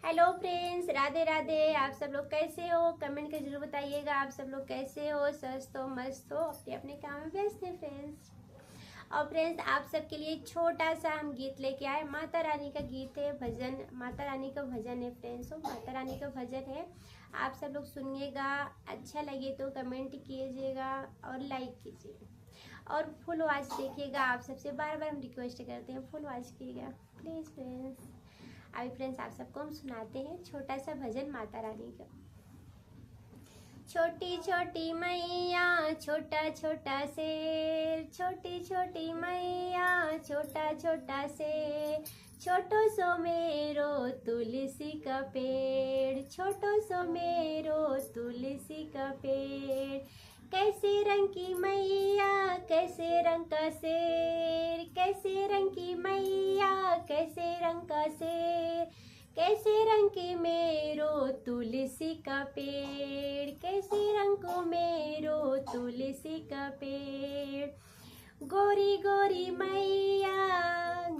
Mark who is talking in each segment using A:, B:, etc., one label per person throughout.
A: Hello friends, Radhe Radhe. आप सब लोग कैसे हो? कमेंट कर जरूर बताइएगा। आप सब लोग कैसे हो? स्वस्थ हो, मस्त हो, अपने अपने काम में व्यस्त हैं फ्रेंड्स। और फ्रेंड्स, आप सबके लिए एक छोटा सा हम गीत लेके आए। माता रानी का गीत है, भजन, माता रानी का भजन है फ्रेंड्स। माता रानी का भजन है, आप सब लोग सुनिएगा। अच्छा लगे तो कमेंट कीजिएगा और लाइक कीजिएगा और फुल वॉच देखिएगा। आप सबसे बार बार हम रिक्वेस्ट करते हैं, फुल वॉच कीजिएगा प्लीज़ फ्रेंड्स। अभी फ्रेंड्स, आप सबको हम सुनाते हैं छोटा सा भजन माता रानी का। छोटी छोटी मैया छोटा छोटा शेर, छोटी छोटी मैया छोटा छोटा शेर, छोटो सो मेरो तुलसी का पेड़, छोटो सो मेरो तुलसी का पेड़। कैसे रंग की मैया कैसे रंग का शेर, कैसे रंग की मैया कैसे रंग का शेर, कैसे रंग की मेरो तुलसी का पेड़, कैसे रंग को मेरो तुलसी का पेड़। गोरी गोरी मैया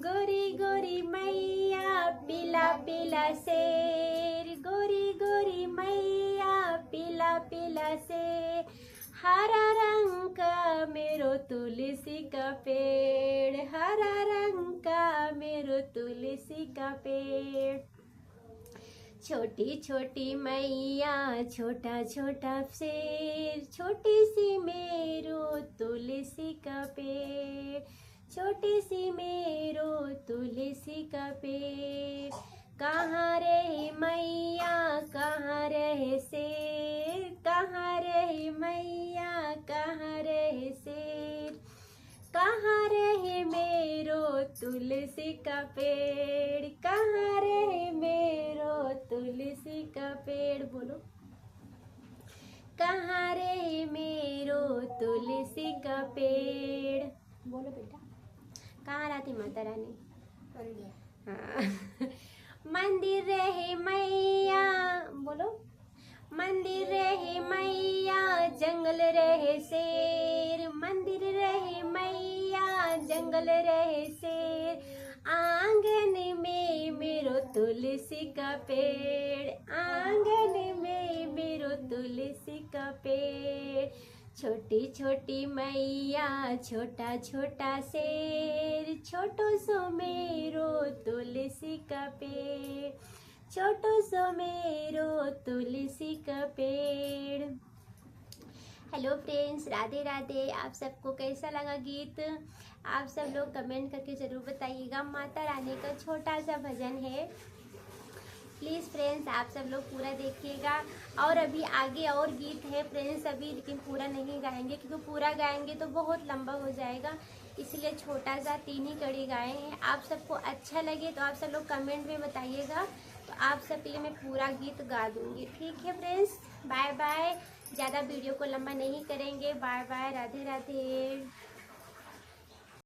A: गोरी गोरी मैया पीला पीला शेर, गोरी गोरी मैया पीला पीला शेर। हरा रंग का मेरो तुलसी का पेड़, हरा रंग का मेरो तुलसी का पेड़। छोटी छोटी मैया छोटा छोटा शेर, छोटी सी मेरो तुलसी का पेड़, छोटी सी मेरो तुलसी का पेड़। कहाँ रहे मैया कहाँ रहे शेर, कहाँ रहे मैया कहाँ रहे शेर, कहाँ रहे मेरो तुलसी का पेड़, कहाँ रहे मेरो तुलसी का पेड़। बोलो, कहाँ रहे मेरो तुलसी का पेड़। बोलो बेटा, कहाँ रहती माता रानी? हाँ मंदिर रहे मैया, बोलो, मंदिर रहे मैया जंगल रहे शेर, मंदिर रहे मैया जंगल रहे शेर। आंगन में मेरो तुलसी का पेड़, आंगन में मेरो तुलसी का पेड़। छोटी छोटी मैया छोटा छोटा शेर, छोटो सो मेरो तुलसी का पेड़, छोटो सो मेरो तुलसी का पेड़। Hello friends, Radhe Radhe. आप सबको कैसा लगा गीत? आप सब लोग कमेंट करके ज़रूर बताइएगा। माता रानी का छोटा सा भजन है, प्लीज़ फ्रेंड्स आप सब लोग पूरा देखिएगा। और अभी आगे और गीत है फ्रेंड्स अभी, लेकिन पूरा नहीं गाएंगे क्योंकि पूरा गाएंगे तो बहुत लंबा हो जाएगा, इसलिए छोटा सा 3 ही कड़ी गाए हैं। आप सबको अच्छा लगे तो आप सब लोग कमेंट में बताइएगा, तो आप सब के लिए मैं पूरा गीत गा दूंगी। ठीक है फ्रेंड्स, बाय बाय। ज़्यादा वीडियो को लंबा नहीं करेंगे। Bye bye, Radhe Radhe.